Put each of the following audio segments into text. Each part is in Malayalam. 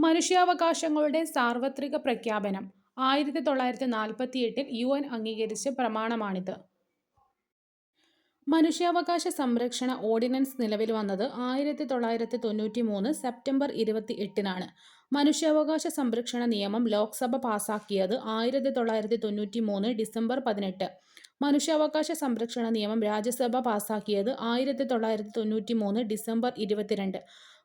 മനുഷ്യാവകാശങ്ങളുടെ സാർവത്രിക പ്രഖ്യാപനം 1948 UN അംഗീകരിച്ച പ്രമാണമാണിത്. മനുഷ്യാവകാശ സംരക്ഷണ ഓർഡിനൻസ് നിലവിൽ വന്നത് 1993 സെപ്റ്റംബർ 28-നാണ്. മനുഷ്യാവകാശ സംരക്ഷണ നിയമം ലോക്സഭ പാസാക്കിയത് 1993 ഡിസംബർ 18. മനുഷ്യാവകാശ സംരക്ഷണ നിയമം രാജ്യസഭ പാസാക്കിയത് 1993 ഡിസംബർ 22.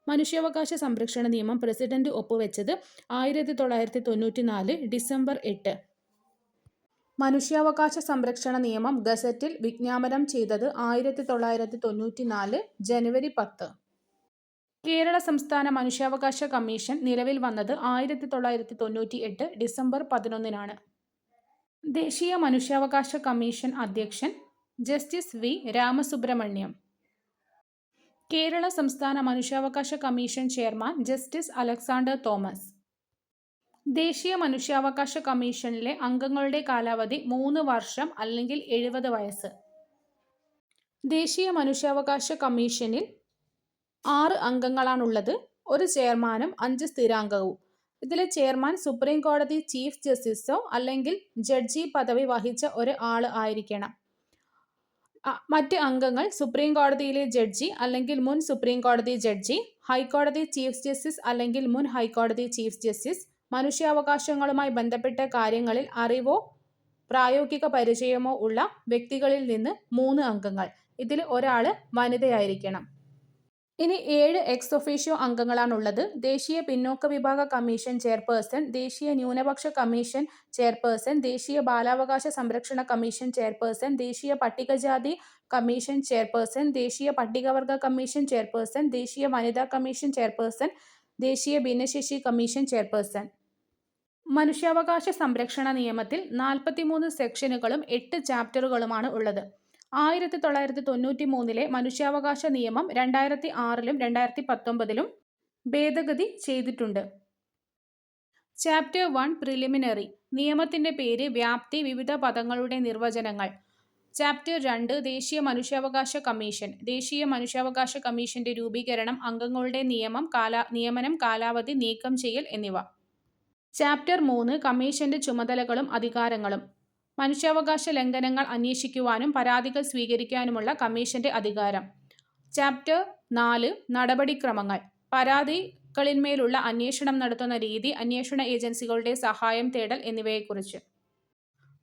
മനുഷ്യാവകാശ സംരക്ഷണ നിയമം പ്രസിഡന്റ് ഒപ്പുവെച്ചത് 1994 ഡിസംബർ 8. മനുഷ്യാവകാശ സംരക്ഷണ നിയമം ഗസറ്റിൽ വിജ്ഞാപനം ചെയ്തത് 1994 ജനുവരി 10. കേരള സംസ്ഥാന മനുഷ്യാവകാശ കമ്മീഷൻ നിലവിൽ വന്നത് 1998 ഡിസംബർ 11-നാണ്. ദേശീയ മനുഷ്യാവകാശ കമ്മീഷൻ അധ്യക്ഷൻ ജസ്റ്റിസ് വി. രാമസുബ്രഹ്മണ്യം. കേരള സംസ്ഥാന മനുഷ്യാവകാശ commission chairman justice Alexander Thomas. ദേശീയ മനുഷ്യാവകാശ കമ്മീഷനിലെ അംഗങ്ങളുടെ കാലാവധി 3 വർഷം അല്ലെങ്കിൽ 70 വയസ്സ്. ദേശീയ മനുഷ്യാവകാശ കമ്മീഷനിൽ 6 അംഗങ്ങളാണുള്ളത്. ഒരു ചെയർമാനും 5 സ്ഥിരാംഗവും. ഇതിലെ ചെയർമാൻ സുപ്രീം കോടതി ചീഫ് ജസ്റ്റിസോ അല്ലെങ്കിൽ ജഡ്ജി പദവി വഹിച്ച ഒരാൾ ആയിരിക്കണം. മറ്റ് അംഗങ്ങൾ സുപ്രീം കോടതിയിലെ ജഡ്ജി അല്ലെങ്കിൽ മുൻ സുപ്രീം കോടതി ജഡ്ജി, ഹൈക്കോടതി ചീഫ് ജസ്റ്റിസ് അല്ലെങ്കിൽ മുൻ ഹൈക്കോടതി ചീഫ് ജസ്റ്റിസ്, മനുഷ്യാവകാശങ്ങളുമായി ബന്ധപ്പെട്ട കാര്യങ്ങളിൽ അറിവോ പ്രായോഗിക പരിചയമോ ഉള്ള വ്യക്തികളിൽ നിന്ന് 3 അംഗങ്ങൾ. ഇതിൽ ഒരാൾ വനിതയായിരിക്കണം. ഇനി 7 എക്സ് ഒഫീഷ്യോ അംഗങ്ങളാണുള്ളത്. ദേശീയ പിന്നോക്ക വിഭാഗ കമ്മീഷൻ ചെയർപേഴ്സൺ, ദേശീയ ന്യൂനപക്ഷ കമ്മീഷൻ ചെയർപേഴ്സൺ, ദേശീയ ബാലാവകാശ സംരക്ഷണ കമ്മീഷൻ ചെയർപേഴ്സൺ, ദേശീയ പട്ടികജാതി കമ്മീഷൻ ചെയർപേഴ്സൺ, ദേശീയ പട്ടികവർഗ കമ്മീഷൻ ചെയർപേഴ്സൺ, ദേശീയ വനിതാ കമ്മീഷൻ ചെയർപേഴ്സൺ, ദേശീയ ഭിന്നശേഷി കമ്മീഷൻ ചെയർപേഴ്സൺ. മനുഷ്യാവകാശ സംരക്ഷണ നിയമത്തിൽ 43 സെക്ഷനുകളും 8 ചാപ്റ്ററുകളുമാണ് ഉള്ളത്. 1993 മനുഷ്യാവകാശ നിയമം 2006 2019 ഭേദഗതി ചെയ്തിട്ടുണ്ട്. Chapter 1 preliminary. നിയമത്തിന്റെ പേര്, വ്യാപ്തി, വിവിധ പദങ്ങളുടെ നിർവചനങ്ങൾ. ചാപ്റ്റർ 2 ദേശീയ മനുഷ്യാവകാശ കമ്മീഷൻ. ദേശീയ മനുഷ്യാവകാശ കമ്മീഷന്റെ രൂപീകരണം, അംഗങ്ങളുടെ നിയമനം, കാലാവധി, നീക്കം ചെയ്യൽ എന്നിവ. ചാപ്റ്റർ 3 കമ്മീഷന്റെ ചുമതലകളും അധികാരങ്ങളും. മനുഷ്യാവകാശ ലംഘനങ്ങൾ അന്വേഷിക്കുവാനും പരാതികൾ സ്വീകരിക്കാനുമുള്ള കമ്മീഷന്റെ അധികാരം. ചാപ്റ്റർ 4 നടപടിക്രമങ്ങൾ. പരാതികളിന്മേലുള്ള അന്വേഷണം നടത്തുന്ന രീതി, അന്വേഷണ ഏജൻസികളുടെ സഹായം തേടൽ എന്നിവയെക്കുറിച്ച്.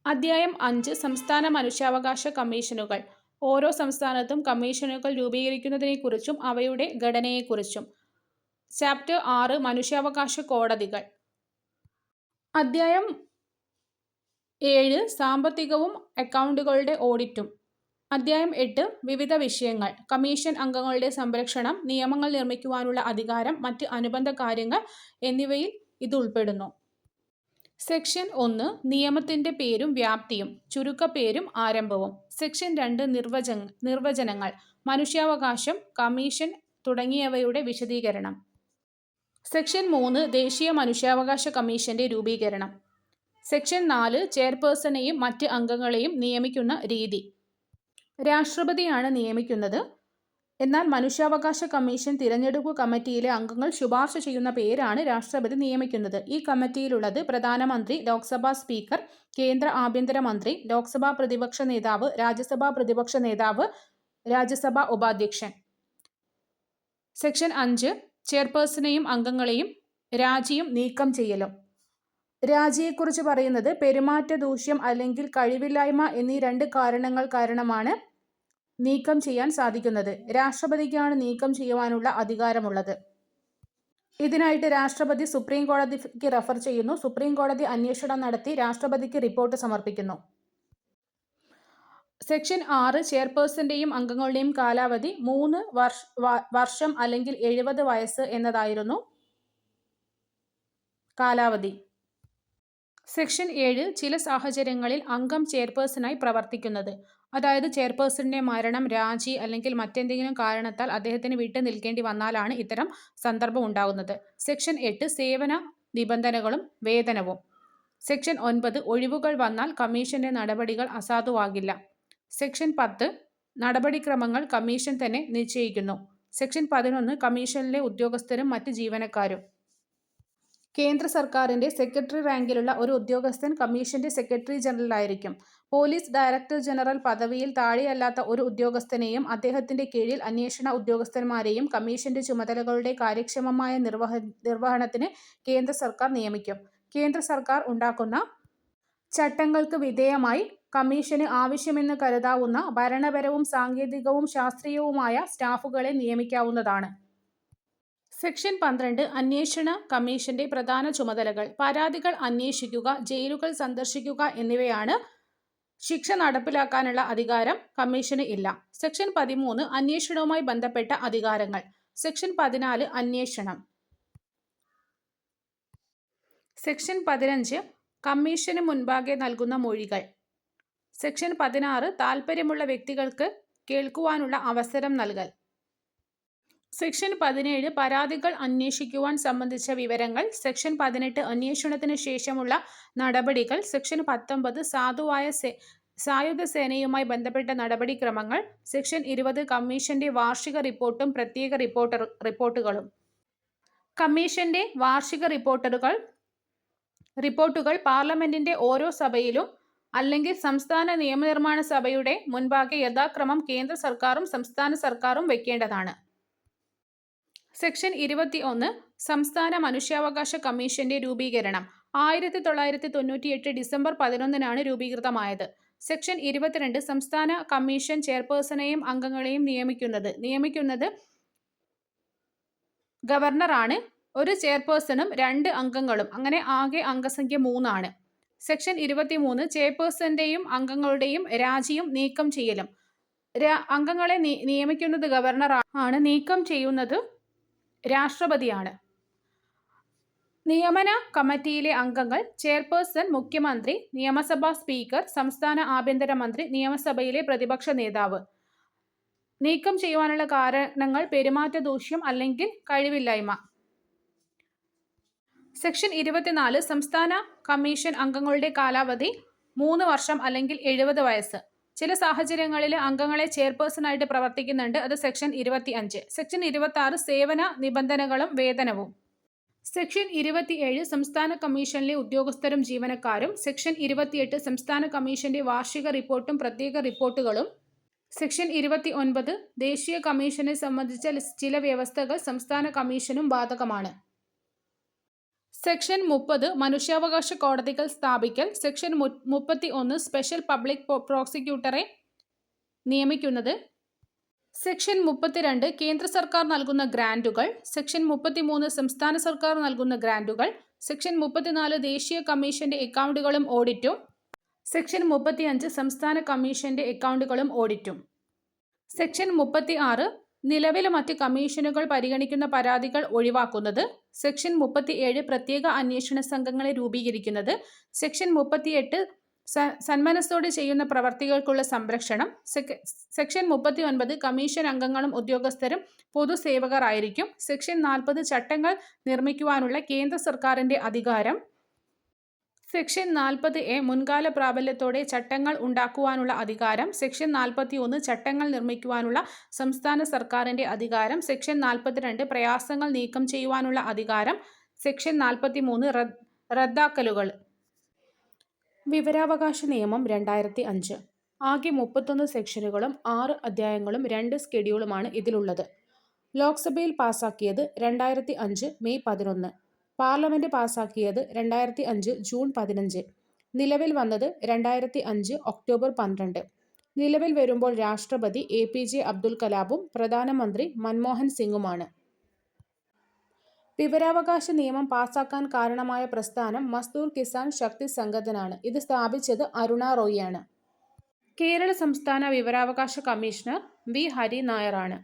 അധ്യായം 5 സംസ്ഥാന മനുഷ്യാവകാശ കമ്മീഷനുകൾ. ഓരോ സംസ്ഥാനത്തും കമ്മീഷനുകൾ രൂപീകരിക്കുന്നതിനെക്കുറിച്ചും അവയുടെ ഘടനയെക്കുറിച്ചും. ചാപ്റ്റർ 6 മനുഷ്യാവകാശ കോടതികൾ. അധ്യായം 7 സാമ്പത്തികവും അക്കൗണ്ടുകളുടെ ഓഡിറ്റും. അധ്യായം 8 വിവിധ വിഷയങ്ങൾ. കമ്മീഷൻ അംഗങ്ങളുടെ സംരക്ഷണം, നിയമങ്ങൾ നിർമ്മിക്കുവാനുള്ള അധികാരം, മറ്റ് അനുബന്ധ കാര്യങ്ങൾ എന്നിവയിൽ ഇത് ഉൾപ്പെടുന്നു. സെക്ഷൻ 1 നിയമത്തിന്റെ പേരും വ്യാപ്തിയും, ചുരുക്കപ്പേരും ആരംഭവും. സെക്ഷൻ 2 നിർവചനങ്ങൾ, മനുഷ്യാവകാശം, കമ്മീഷൻ തുടങ്ങിയവയുടെ വിശദീകരണം. സെക്ഷൻ 3 ദേശീയ മനുഷ്യാവകാശ കമ്മീഷന്റെ രൂപീകരണം. സെക്ഷൻ 4 ചെയർപേഴ്സണെയും മറ്റ് അംഗങ്ങളെയും നിയമിക്കുന്ന രീതി. രാഷ്ട്രപതിയാണ് നിയമിക്കുന്നത്. എന്നാൽ മനുഷ്യാവകാശ കമ്മീഷൻ തിരഞ്ഞെടുപ്പ് കമ്മിറ്റിയിലെ അംഗങ്ങൾ ശുപാർശ ചെയ്യുന്ന പേരാണ് രാഷ്ട്രപതി നിയമിക്കുന്നത്. ഈ കമ്മിറ്റിയിലുള്ളത് പ്രധാനമന്ത്രി, ലോക്സഭാ സ്പീക്കർ, കേന്ദ്ര ആഭ്യന്തരമന്ത്രി, ലോക്സഭാ പ്രതിപക്ഷ നേതാവ്, രാജ്യസഭാ പ്രതിപക്ഷ നേതാവ്, രാജ്യസഭാ ഉപാധ്യക്ഷൻ. സെക്ഷൻ 5 ചെയർപേഴ്സണെയും അംഗങ്ങളെയും രാജിയും നീക്കം ചെയ്യലും. രാജിയെക്കുറിച്ച് പറയുന്നത് പെരുമാറ്റ ദൂഷ്യം അല്ലെങ്കിൽ കഴിവില്ലായ്മ എന്നീ 2 കാരണങ്ങൾ കാരണമാണ് നീക്കം ചെയ്യാൻ സാധിക്കുന്നത്. രാഷ്ട്രപതിക്കാണ് നീക്കം ചെയ്യുവാനുള്ള അധികാരമുള്ളത്. ഇതിനായിട്ട് രാഷ്ട്രപതി സുപ്രീം കോടതിക്ക് റഫർ ചെയ്യുന്നു. സുപ്രീം കോടതി അന്വേഷണം നടത്തി രാഷ്ട്രപതിക്ക് റിപ്പോർട്ട് സമർപ്പിക്കുന്നു. സെക്ഷൻ 6 ചെയർപേഴ്സന്റെയും അംഗങ്ങളുടെയും കാലാവധി 3 വർഷം അല്ലെങ്കിൽ 70 വയസ്സ് എന്നതായിരുന്നു കാലാവധി. സെക്ഷൻ 7 ചില സാഹചര്യങ്ങളിൽ അംഗം ചെയർപേഴ്സണായി പ്രവർത്തിക്കുന്നത്, അതായത് ചെയർപേഴ്സന്റെ മരണം, രാജി അല്ലെങ്കിൽ മറ്റെന്തെങ്കിലും കാരണത്താൽ അദ്ദേഹത്തിന് വിട്ടു നിൽക്കേണ്ടി വന്നാലാണ് ഇത്തരം സന്ദർഭം ഉണ്ടാകുന്നത്. സെക്ഷൻ 8 സേവന നിബന്ധനകളും വേതനവും. സെക്ഷൻ 9 ഒഴിവുകൾ വന്നാൽ കമ്മീഷന്റെ നടപടികൾ അസാധുവാകില്ല. സെക്ഷൻ 10 നടപടിക്രമങ്ങൾ കമ്മീഷൻ തന്നെ നിശ്ചയിക്കുന്നു. സെക്ഷൻ 11 കമ്മീഷനിലെ ഉദ്യോഗസ്ഥരും മറ്റ് ജീവനക്കാരും. കേന്ദ്ര സർക്കാരിന്റെ സെക്രട്ടറി റാങ്കിലുള്ള ഒരു ഉദ്യോഗസ്ഥൻ കമ്മീഷന്റെ സെക്രട്ടറി ജനറലായിരിക്കും. പോലീസ് ഡയറക്ടർ ജനറൽ പദവിയിൽ താഴെയല്ലാത്ത ഒരു ഉദ്യോഗസ്ഥനെയും അദ്ദേഹത്തിന്റെ കീഴിൽ അന്വേഷണ ഉദ്യോഗസ്ഥന്മാരെയും കമ്മീഷന്റെ ചുമതലകളുടെ കാര്യക്ഷമമായ നിർവഹണത്തിന് കേന്ദ്ര സർക്കാർ നിയമിക്കും. കേന്ദ്ര സർക്കാർ ഉണ്ടാക്കുന്ന ചട്ടങ്ങൾക്ക് വിധേയമായി കമ്മീഷന് ആവശ്യമെന്ന് കരുതാവുന്ന ഭരണപരവും സാങ്കേതികവും ശാസ്ത്രീയവുമായ സ്റ്റാഫുകളെ നിയമിക്കാവുന്നതാണ്. സെക്ഷൻ 12 അന്വേഷണ കമ്മീഷന്റെ പ്രധാന ചുമതലകൾ. പരാതികൾ അന്വേഷിക്കുക, ജയിലുകൾ സന്ദർശിക്കുക എന്നിവയാണ്. ശിക്ഷ നടപ്പിലാക്കാനുള്ള അധികാരം കമ്മീഷന് ഇല്ല. സെക്ഷൻ 13 അന്വേഷണവുമായി ബന്ധപ്പെട്ട അധികാരങ്ങൾ. സെക്ഷൻ 14 അന്വേഷണം. സെക്ഷൻ 15 കമ്മീഷന് മുൻപാകെ നൽകുന്ന മൊഴികൾ. സെക്ഷൻ 16 താൽപ്പര്യമുള്ള വ്യക്തികൾക്ക് കേൾക്കുവാനുള്ള അവസരം നൽകൽ. സെക്ഷൻ 17 പരാതികൾ അന്വേഷിക്കുവാൻ സംബന്ധിച്ച വിവരങ്ങൾ. സെക്ഷൻ 18 അന്വേഷണത്തിന് ശേഷമുള്ള നടപടികൾ. സെക്ഷൻ 19 സായുധ സേനയുമായി ബന്ധപ്പെട്ട നടപടിക്രമങ്ങൾ. സെക്ഷൻ 20 കമ്മീഷന്റെ വാർഷിക റിപ്പോർട്ടും പ്രത്യേക റിപ്പോർട്ടുകളും. കമ്മീഷന്റെ വാർഷിക റിപ്പോർട്ടുകൾ പാർലമെന്റിന്റെ ഓരോ സഭയിലും അല്ലെങ്കിൽ സംസ്ഥാന നിയമനിർമ്മാണ സഭയുടെ മുൻപാകെ യഥാക്രമം കേന്ദ്ര സർക്കാരും സംസ്ഥാന സർക്കാരും വയ്ക്കേണ്ടതാണ്. സെക്ഷൻ 21 സംസ്ഥാന മനുഷ്യാവകാശ കമ്മീഷന്റെ രൂപീകരണം. 1998 ഡിസംബർ 11 രൂപീകൃതമായത്. സെക്ഷൻ 22 സംസ്ഥാന കമ്മീഷൻ ചെയർപേഴ്സണെയും അംഗങ്ങളെയും നിയമിക്കുന്നത് ഗവർണറാണ്. ഒരു ചെയർപേഴ്സണും 2 അംഗങ്ങളും, അങ്ങനെ ആകെ അംഗസംഖ്യ 3 ആണ്. സെക്ഷൻ 23 ചെയർപേഴ്സന്റെയും അംഗങ്ങളുടെയും രാജിയും നീക്കം ചെയ്യലും. അംഗങ്ങളെ നിയമിക്കുന്നത് ഗവർണറാണ്, നീക്കം ചെയ്യുന്നത് രാഷ്ട്രപതിയാണ്. നിയമന കമ്മിറ്റിയിലെ അംഗങ്ങൾ ചെയർപേഴ്സൺ, മുഖ്യമന്ത്രി, നിയമസഭാ സ്പീക്കർ, സംസ്ഥാന ആഭ്യന്തരമന്ത്രി, നിയമസഭയിലെ പ്രതിപക്ഷ നേതാവ്. നീക്കം ചെയ്യുവാനുള്ള കാരണങ്ങൾ പെരുമാറ്റ ദൂഷ്യം അല്ലെങ്കിൽ കഴിവില്ലായ്മ. സെക്ഷൻ 24 സംസ്ഥാന കമ്മീഷൻ അംഗങ്ങളുടെ കാലാവധി 3 വർഷം അല്ലെങ്കിൽ 70 വയസ്സ്. ചില സാഹചര്യങ്ങളിൽ അംഗങ്ങളെ ചെയർപേഴ്സണായിട്ട് പ്രവർത്തിക്കുന്നുണ്ട്. അത് സെക്ഷൻ 25. സെക്ഷൻ 26 സേവന നിബന്ധനകളും വേതനവും. സെക്ഷൻ 27 സംസ്ഥാന കമ്മീഷനിലെ ഉദ്യോഗസ്ഥരും ജീവനക്കാരും. സെക്ഷൻ 28 സംസ്ഥാന കമ്മീഷന്റെ വാർഷിക റിപ്പോർട്ടും പ്രത്യേക റിപ്പോർട്ടുകളും. സെക്ഷൻ 29 ദേശീയ കമ്മീഷനെ സംബന്ധിച്ച ചില വ്യവസ്ഥകൾ സംസ്ഥാന കമ്മീഷനും ബാധകമാണ്. സെക്ഷൻ 30 മനുഷ്യാവകാശ കോടതികൾ സ്ഥാപിക്കൽ. സെക്ഷൻ 31 സ്പെഷ്യൽ പബ്ലിക് പ്രോസിക്യൂട്ടറെ നിയമിക്കുന്നത്. സെക്ഷൻ 32 കേന്ദ്ര സർക്കാർ നൽകുന്ന ഗ്രാന്റുകൾ. സെക്ഷൻ 33 സംസ്ഥാന സർക്കാർ നൽകുന്ന ഗ്രാന്റുകൾ. സെക്ഷൻ 34 ദേശീയ കമ്മീഷന്റെ അക്കൗണ്ടുകളും ഓഡിറ്റും. സെക്ഷൻ 35 സംസ്ഥാന കമ്മീഷന്റെ അക്കൗണ്ടുകളും ഓഡിറ്റും. സെക്ഷൻ 36 നിലവിലെ മറ്റ് കമ്മീഷനുകൾ പരിഗണിക്കുന്ന പരാതികൾ ഒഴിവാക്കുന്നത്. സെക്ഷൻ 37 പ്രത്യേക അന്വേഷണ സംഘങ്ങളെ രൂപീകരിക്കുന്നത്. സെക്ഷൻ 38 സന്മനസ്സോടെ ചെയ്യുന്ന പ്രവർത്തികൾക്കുള്ള സംരക്ഷണം. സെക്ഷൻ 39 കമ്മീഷൻ അംഗങ്ങളും ഉദ്യോഗസ്ഥരും പൊതുസേവകർ ആയിരിക്കും. സെക്ഷൻ 40 ചട്ടങ്ങൾ നിർമ്മിക്കുവാനുള്ള കേന്ദ്ര സർക്കാരിന്റെ അധികാരം. സെക്ഷൻ 40A മുൻകാല പ്രാബല്യത്തോടെ ചട്ടങ്ങൾ ഉണ്ടാക്കുവാനുള്ള അധികാരം. സെക്ഷൻ 41 ചട്ടങ്ങൾ നിർമ്മിക്കുവാനുള്ള സംസ്ഥാന സർക്കാരിന്റെ അധികാരം. സെക്ഷൻ 42 പ്രയാസങ്ങൾ നീക്കം ചെയ്യുവാനുള്ള അധികാരം. സെക്ഷൻ 43 റദ്ദാക്കലുകൾ. വിവരാവകാശ നിയമം 2005. ആകെ 31 സെക്ഷനുകളും 6 അധ്യായങ്ങളും 2 സ്കെഡ്യൂളുമാണ് ഇതിലുള്ളത്. ലോക്സഭയിൽ പാസാക്കിയത് 2005 മെയ് 11. പാർലമെന്റ് പാസാക്കിയത് 2005 ജൂൺ 15. നിലവിൽ വന്നത് 2005 ഒക്ടോബർ 12. നിലവിൽ വരുമ്പോൾ രാഷ്ട്രപതി APJ അബ്ദുൽ കലാമും പ്രധാനമന്ത്രി മൻമോഹൻ സിംഗുമാണ്. വിവരാവകാശ നിയമം പാസാക്കാൻ കാരണമായ പ്രസ്ഥാനം മസ്ദൂർ കിസാൻ ശക്തി സംഘടനാണ്. ഇത് സ്ഥാപിച്ചത് അരുണ റോയിയാണ്. കേരള സംസ്ഥാന വിവരാവകാശ കമ്മീഷണർ V. ഹരി നായരാണ്.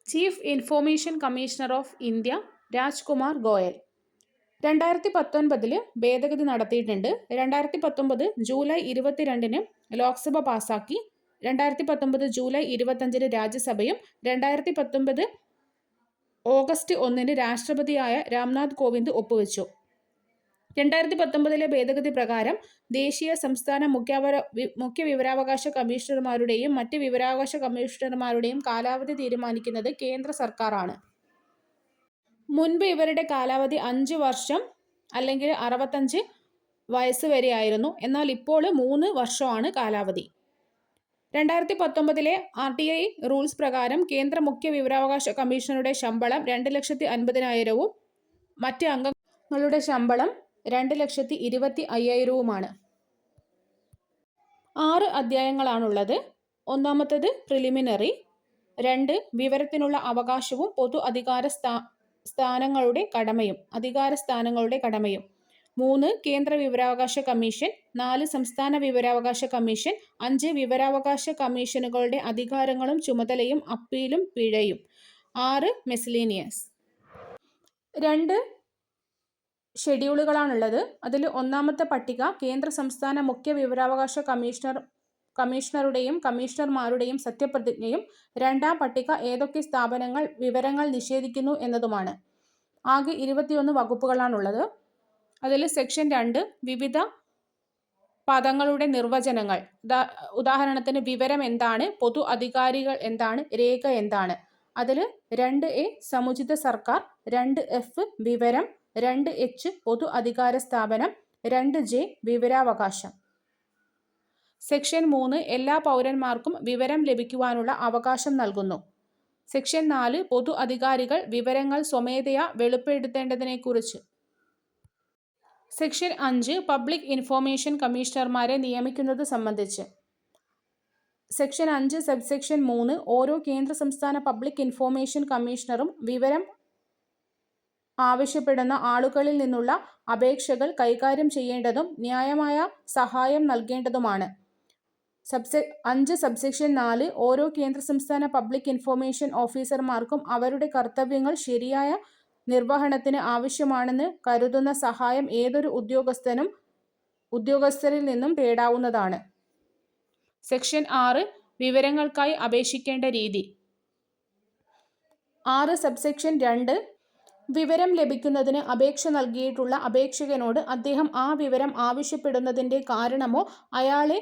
Chief information commissioner of India Rajkumar Goyal. 2019 ഭേദഗതി നടത്തിയിട്ടുണ്ട്. 2019 ജൂലൈ 22 ലോക്സഭ പാസാക്കി. 2019 ജൂലൈ 25 രാജ്യസഭയും 2019 ഓഗസ്റ്റ് 1 രാഷ്ട്രപതിയായ രാംനാഥ് കോവിന്ദ് ഒപ്പുവെച്ചു. 2019 ഭേദഗതി പ്രകാരം ദേശീയ സംസ്ഥാന മുഖ്യ വിവരാവകാശ കമ്മീഷണർമാരുടെയും മറ്റ് വിവരാവകാശ കമ്മീഷണർമാരുടെയും കാലാവധി തീരുമാനിക്കുന്നത് കേന്ദ്ര സർക്കാരാണ്. മുൻപ് ഇവരുടെ കാലാവധി 5 വർഷം അല്ലെങ്കിൽ 65 വയസ്സ് വരെയായിരുന്നു. എന്നാൽ ഇപ്പോൾ 3 വർഷമാണ് കാലാവധി. 2019 RTI റൂൾസ് പ്രകാരം കേന്ദ്ര മുഖ്യ വിവരാവകാശ കമ്മീഷണറുടെ ശമ്പളം 2,50,000 മറ്റ് അംഗങ്ങളുടെ ശമ്പളം 2,25,000 6 അധ്യായങ്ങളാണുള്ളത്. ഒന്നാമത്തേത് പ്രിലിമിനറി, 2 വിവരത്തിനുള്ള അവകാശവും പൊതു അധികാരസ്ഥാനങ്ങളുടെ കടമയും, 3 കേന്ദ്ര വിവരാവകാശ കമ്മീഷൻ, 4 സംസ്ഥാന വിവരാവകാശ കമ്മീഷൻ, 5 വിവരാവകാശ കമ്മീഷനുകളുടെ അധികാരങ്ങളും ചുമതലയും അപ്പീലും പിഴയും, 6 മെസ്സലേനിയസ്. 2 ഷെഡ്യൂളുകളാണുള്ളത്. അതിൽ ഒന്നാമത്തെ പട്ടിക കേന്ദ്ര സംസ്ഥാന മുഖ്യ വിവരാവകാശ കമ്മീഷണറുടെയും കമ്മീഷണർമാരുടെയും സത്യപ്രതിജ്ഞയും, രണ്ടാം പട്ടിക ഏതൊക്കെ സ്ഥാപനങ്ങൾ വിവരങ്ങൾ നിഷേധിക്കുന്നു എന്നതുമാണ്. ആകെ 21 വകുപ്പുകളാണുള്ളത്. അതിൽ സെക്ഷൻ 2 വിവിധ പദങ്ങളുടെ നിർവചനങ്ങൾ. ഉദാഹരണത്തിന് വിവരം എന്താണ്, പൊതു അധികാരികൾ എന്താണ്, രേഖ എന്താണ്. അതിൽ 2A സമുചിത സർക്കാർ, 2F വിവരം, 2H പൊതു അധികാര സ്ഥാപനം, 2J വിവരാവകാശം. സെക്ഷൻ 3 എല്ലാ പൗരന്മാർക്കും വിവരം ലഭിക്കുവാനുള്ള അവകാശം നൽകുന്നു. സെക്ഷൻ 4 പൊതു അധികാരികൾ വിവരങ്ങൾ സ്വമേധയാ വെളിപ്പെടുത്തേണ്ടതിനെക്കുറിച്ച്. സെക്ഷൻ 5 പബ്ലിക് ഇൻഫോർമേഷൻ കമ്മീഷണർമാരെ നിയമിക്കുന്നത് സംബന്ധിച്ച്. സെക്ഷൻ 5 സബ്സെക്ഷൻ 3 ഓരോ കേന്ദ്ര സംസ്ഥാന പബ്ലിക് ഇൻഫോർമേഷൻ കമ്മീഷണറും വിവരം ആവശ്യപ്പെടുന്ന ആളുകളിൽ നിന്നുള്ള അപേക്ഷകൾ കൈകാര്യം ചെയ്യേണ്ടതും ന്യായമായ സഹായം നൽകേണ്ടതുമാണ്. 5 സബ്സെക്ഷൻ 4 ഓരോ കേന്ദ്ര സംസ്ഥാന പബ്ലിക് ഇൻഫോർമേഷൻ ഓഫീസർമാർക്കും അവരുടെ കർത്തവ്യങ്ങൾ ശരിയായ നിർവഹണത്തിന് ആവശ്യമാണെന്ന് കരുതുന്ന സഹായം ഏതൊരു ഉദ്യോഗസ്ഥരിൽ നിന്നും തേടാവുന്നതാണ്. സെക്ഷൻ 6 വിവരങ്ങൾക്കായി അപേക്ഷിക്കേണ്ട രീതി. 6 സബ്സെക്ഷൻ 2 വിവരം ലഭിക്കുന്നതിന് അപേക്ഷ നൽകിയിട്ടുള്ള അപേക്ഷകനോട് അദ്ദേഹം ആ വിവരം ആവശ്യപ്പെടുന്നതിൻ്റെ കാരണമോ അയാളെ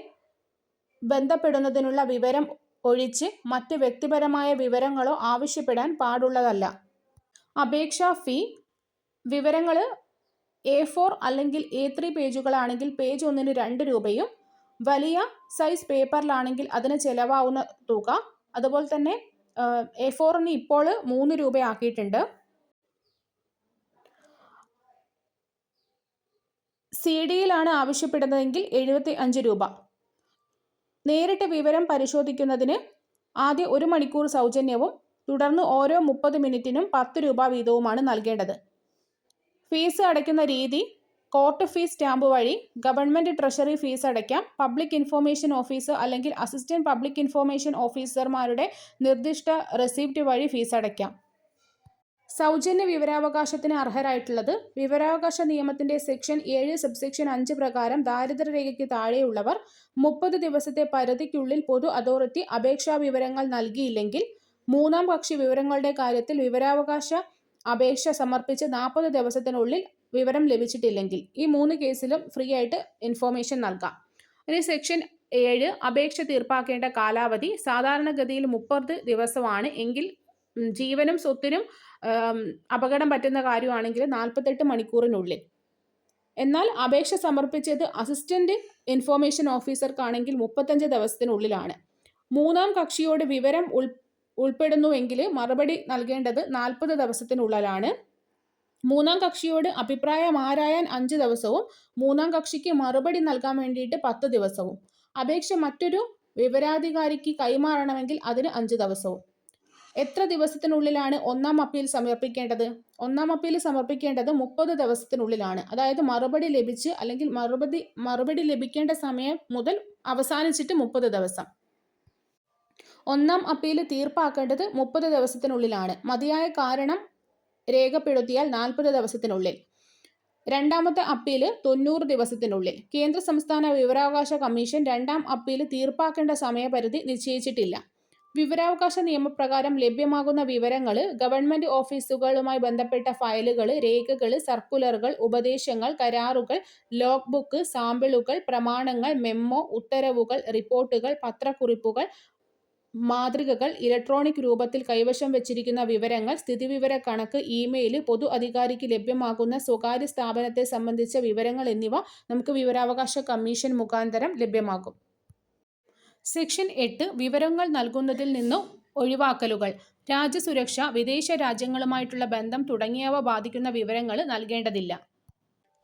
ബന്ധപ്പെടുന്നതിനുള്ള വിവരം ഒഴിച്ച് മറ്റ് വ്യക്തിപരമായ വിവരങ്ങളോ ആവശ്യപ്പെടാൻ പാടുള്ളതല്ല. അപേക്ഷാ ഫീ. വിവരങ്ങൾ A4 അല്ലെങ്കിൽ A3 പേജുകളാണെങ്കിൽ പേജ് ഒന്നിന് 2 രൂപയും വലിയ സൈസ് പേപ്പറിലാണെങ്കിൽ അതിന് ചെലവാവുന്ന തുക. അതുപോലെ തന്നെ A4ന് ഇപ്പോൾ 3 രൂപയാക്കിയിട്ടുണ്ട്. CD-യിലാണ് ആവശ്യപ്പെടുന്നതെങ്കിൽ 75 രൂപ. നേരിട്ട് വിവരം പരിശോധിക്കുന്നതിന് ആദ്യം 1 മണിക്കൂർ സൗജന്യവും തുടർന്ന് ഓരോ 30 മിനിറ്റിനും 10 രൂപ വീതവുമാണ് നൽകേണ്ടത്. ഫീസ് അടയ്ക്കുന്ന രീതി കോർട്ട് ഫീസ് സ്റ്റാമ്പ് വഴി, ഗവൺമെൻറ് ട്രഷറി ഫീസ് അടയ്ക്കാം, പബ്ലിക് ഇൻഫോർമേഷൻ ഓഫീസർ അല്ലെങ്കിൽ അസിസ്റ്റന്റ് പബ്ലിക് ഇൻഫോർമേഷൻ ഓഫീസർമാരുടെ നിർദ്ദിഷ്ട റെസിപ്റ്റ് വഴി ഫീസ് അടയ്ക്കാം. സൗജന്യ വിവരാവകാശത്തിന് അർഹരായിട്ടുള്ളത് വിവരാവകാശ നിയമത്തിൻ്റെ സെക്ഷൻ 7 സബ്സെക്ഷൻ 5 പ്രകാരം ദാരിദ്ര്യരേഖയ്ക്ക് താഴെയുള്ളവർ 30 ദിവസത്തെ പരിധിക്കുള്ളിൽ പൊതു അതോറിറ്റി അപേക്ഷാ വിവരങ്ങൾ നൽകിയില്ലെങ്കിൽ, മൂന്നാം കക്ഷി വിവരങ്ങളുടെ കാര്യത്തിൽ വിവരാവകാശ അപേക്ഷ സമർപ്പിച്ച് 40 ദിവസത്തിനുള്ളിൽ വിവരം ലഭിച്ചിട്ടില്ലെങ്കിൽ. ഈ 3 കേസിലും ഫ്രീ ആയിട്ട് ഇൻഫോർമേഷൻ നൽകാം. ഇനി സെക്ഷൻ 7 അപേക്ഷ തീർപ്പാക്കേണ്ട കാലാവധി സാധാരണഗതിയിൽ 30 ദിവസമാണ്. എങ്കിൽ ജീവനും സ്വത്തിനും അപകടം പറ്റുന്ന കാര്യമാണെങ്കിൽ 48 മണിക്കൂറിനുള്ളിൽ. എന്നാൽ അപേക്ഷ സമർപ്പിച്ചത് അസിസ്റ്റന്റ് ഇൻഫോർമേഷൻ ഓഫീസർക്കാണെങ്കിൽ 35 ദിവസത്തിനുള്ളിലാണ്. മൂന്നാം കക്ഷിയോട് വിവരം ഉൾപ്പെടുന്നുവെങ്കിൽ മറുപടി നൽകേണ്ടത് 40 ദിവസത്തിനുള്ളിലാണ്. മൂന്നാം കക്ഷിയോട് അഭിപ്രായം ആരായാൻ 5 ദിവസവും മൂന്നാം കക്ഷിക്ക് മറുപടി നൽകാൻ വേണ്ടിയിട്ട് 10 ദിവസവും. അപേക്ഷ മറ്റൊരു വിവരാധികാരിക്ക് കൈമാറണമെങ്കിൽ അതിന് 5 ദിവസവും. എത്ര ദിവസത്തിനുള്ളിലാണ് ഒന്നാം അപ്പീൽ സമർപ്പിക്കേണ്ടത്? ഒന്നാം അപ്പീൽ സമർപ്പിക്കേണ്ടത് 30 ദിവസത്തിനുള്ളിലാണ്. അതായത് മറുപടി ലഭിച്ച് അല്ലെങ്കിൽ മറുപടി ലഭിക്കേണ്ട സമയം മുതൽ അവസാനിച്ചിട്ട് 30 ദിവസം. ഒന്നാം അപ്പീൽ തീർപ്പാക്കേണ്ടത് 30 ദിവസത്തിനുള്ളിലാണ്. മതിയായ കാരണം രേഖപ്പെടുത്തിയാൽ 40 ദിവസത്തിനുള്ളിൽ. രണ്ടാമത്തെ അപ്പീൽ 90 ദിവസത്തിനുള്ളിൽ. കേന്ദ്ര സംസ്ഥാന വിവരാവകാശ കമ്മീഷൻ രണ്ടാം അപ്പീൽ തീർപ്പാക്കേണ്ട സമയപരിധി നിശ്ചയിച്ചിട്ടില്ല. വിവരാവകാശ നിയമപ്രകാരം ലഭ്യമാകുന്ന വിവരങ്ങൾ ഗവൺമെൻറ് ഓഫീസുകളുമായി ബന്ധപ്പെട്ട ഫയലുകൾ, രേഖകൾ, സർക്കുലറുകൾ, ഉപദേശങ്ങൾ, കരാറുകൾ, ലോഗ് ബുക്ക്, സാമ്പിളുകൾ, പ്രമാണങ്ങൾ, മെമ്മോ, ഉത്തരവുകൾ, റിപ്പോർട്ടുകൾ, പത്രക്കുറിപ്പുകൾ, മാതൃകകൾ, ഇലക്ട്രോണിക് രൂപത്തിൽ കൈവശം വച്ചിരിക്കുന്ന വിവരങ്ങൾ, സ്ഥിതിവിവര കണക്ക്, ഇമെയിൽ, പൊതു അധികാരിക്ക് ലഭ്യമാകുന്ന സ്വകാര്യ സ്ഥാപനത്തെ സംബന്ധിച്ച വിവരങ്ങൾ എന്നിവ നമുക്ക് വിവരാവകാശ കമ്മീഷൻ മുഖാന്തരം ലഭ്യമാകും. സെക്ഷൻ 8 വിവരങ്ങൾ നൽകുന്നതിൽ നിന്ന് ഒഴിവാക്കലുകൾ. രാജ്യസുരക്ഷ, വിദേശ രാജ്യങ്ങളുമായിട്ടുള്ള ബന്ധം തുടങ്ങിയവ ബാധിക്കുന്ന വിവരങ്ങൾ നൽകേണ്ടതില്ല.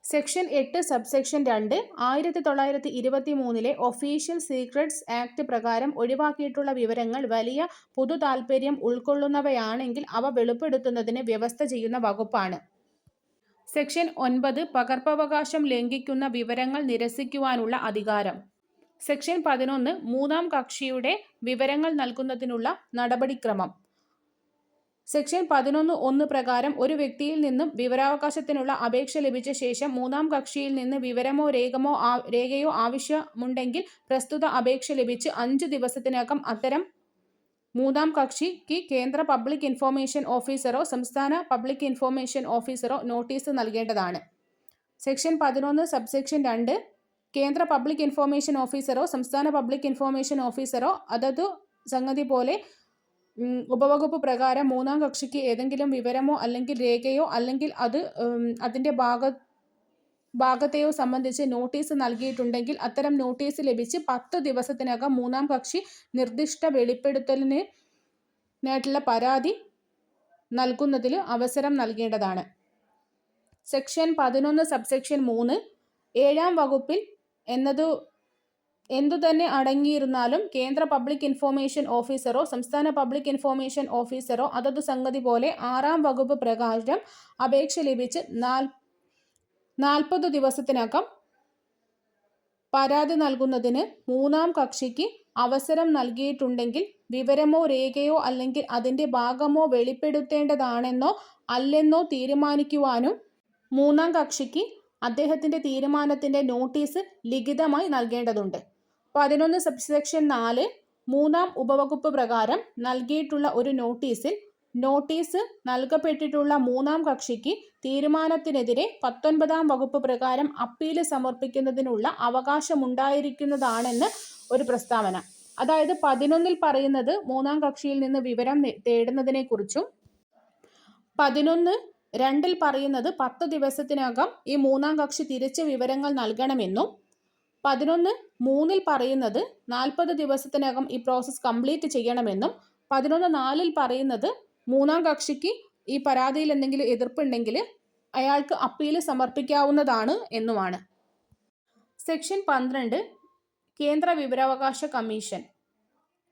Section 8 subsection 2 1923 official secrets act പ്രകാരം ഒഴിവാക്കിയിട്ടുള്ള വിവരങ്ങൾ വലിയ പൊതു താൽപര്യം ഉൾക്കൊള്ളുന്നവയാണെങ്കിൽ അവ വെളിപ്പെടുത്തുന്നതിന് വ്യവസ്ഥ ചെയ്യുന്ന വകുപ്പാണ്. സെക്ഷൻ 9 പകർപ്പവകാശം ലംഘിക്കുന്ന വിവരങ്ങൾ നിരസിക്കുവാനുള്ള അധികാരം. സെക്ഷൻ 11 മൂന്നാം കക്ഷിയുടെ വിവരങ്ങൾ നൽകുന്നതിനുള്ള നടപടിക്രമം. സെക്ഷൻ 11(1) പ്രകാരം ഒരു വ്യക്തിയിൽ നിന്നും വിവരാവകാശത്തിനുള്ള അപേക്ഷ ലഭിച്ച ശേഷം മൂന്നാം കക്ഷിയിൽ നിന്ന് വിവരമോ രേഖയോ ആവശ്യമുണ്ടെങ്കിൽ പ്രസ്തുത അപേക്ഷ ലഭിച്ച് 5 ദിവസത്തിനകം അത്തരം മൂന്നാം കക്ഷിക്ക് കേന്ദ്ര പബ്ലിക് ഇൻഫർമേഷൻ ഓഫീസറോ സംസ്ഥാന പബ്ലിക് ഇൻഫർമേഷൻ ഓഫീസറോ നോട്ടീസ് നൽകേണ്ടതാണ്. സെക്ഷൻ 11 സബ്സെക്ഷൻ 2 കേന്ദ്ര പബ്ലിക് ഇൻഫർമേഷൻ ഓഫീസറോ സംസ്ഥാന പബ്ലിക് ഇൻഫർമേഷൻ ഓഫീസറോ അതതു സംഗതി പോലെ ഉപവകുപ്പ് പ്രകാരം മൂന്നാം കക്ഷിക്ക് ഏതെങ്കിലും വിവരമോ അല്ലെങ്കിൽ രേഖയോ അല്ലെങ്കിൽ അതിൻ്റെ ഭാഗത്തെയോ സംബന്ധിച്ച് നോട്ടീസ് നൽകിയിട്ടുണ്ടെങ്കിൽ അത്തരം നോട്ടീസ് ലഭിച്ച് 10 ദിവസത്തിനകം മൂന്നാം കക്ഷി നിർദ്ദിഷ്ട വെളിപ്പെടുത്തലിനായിട്ടുള്ള പരാതി നൽകുന്നതിൽ അവസരം നൽകേണ്ടതാണ്. സെക്ഷൻ 11 സബ്സെക്ഷൻ 3 7-ാം വകുപ്പിൽ എന്തുതന്നെ അടങ്ങിയിരുന്നാലും കേന്ദ്ര പബ്ലിക് ഇൻഫർമേഷൻ ഓഫീസറോ സംസ്ഥാന പബ്ലിക് ഇൻഫർമേഷൻ ഓഫീസറോ അതതു സംഗതി പോലെ 6-ാം വകുപ്പ് പ്രകാരം അപേക്ഷ ലഭിച്ച് 40 ദിവസത്തിനകം പരാതി നൽകുന്നതിന് മൂന്നാം കക്ഷിക്ക് അവസരം നൽകിയിട്ടുണ്ടെങ്കിൽ വിവരമോ രേഖയോ അല്ലെങ്കിൽ അതിൻ്റെ ഭാഗമോ വെളിപ്പെടുത്തേണ്ടതാണെന്നോ അല്ലെന്നോ തീരുമാനിക്കുവാനും മൂന്നാം കക്ഷിക്ക് അദ്ദേഹത്തിൻ്റെ തീരുമാനത്തിൻ്റെ നോട്ടീസ് ലിഖിതമായി നൽകേണ്ടതുണ്ട്. 11 സബ്സെക്ഷൻ 4 മൂന്നാം ഉപവകുപ്പ് പ്രകാരം നൽകിയിട്ടുള്ള ഒരു നോട്ടീസ് നൽകപ്പെട്ടിട്ടുള്ള മൂന്നാം കക്ഷിക്ക് തീരുമാനത്തിനെതിരെ 19-ാം വകുപ്പ് പ്രകാരം അപ്പീൽ സമർപ്പിക്കുന്നതിനുള്ള അവകാശമുണ്ടായിരിക്കുന്നതാണെന്ന് ഒരു പ്രസ്താവന. അതായത് 11-ൽ പറയുന്നത് മൂന്നാം കക്ഷിയിൽ നിന്ന് വിവരം തേടുന്നതിനെക്കുറിച്ചും 11(2)-ൽ പറയുന്നത് 10 ദിവസത്തിനകം ഈ മൂന്നാം കക്ഷി തിരിച്ച് വിവരങ്ങൾ നൽകണമെന്നും 11(3)-ൽ പറയുന്നത് 40 ദിവസത്തിനകം ഈ പ്രോസസ്സ് കംപ്ലീറ്റ് ചെയ്യണമെന്നും 11(4)-ൽ പറയുന്നത് മൂന്നാം കക്ഷിക്ക് ഈ പരാതിയിൽ എന്തെങ്കിലും എതിർപ്പുണ്ടെങ്കിൽ അയാൾക്ക് അപ്പീൽ സമർപ്പിക്കാവുന്നതാണ് എന്നുമാണ്. സെക്ഷൻ 12 കേന്ദ്ര വിവരാവകാശ കമ്മീഷൻ.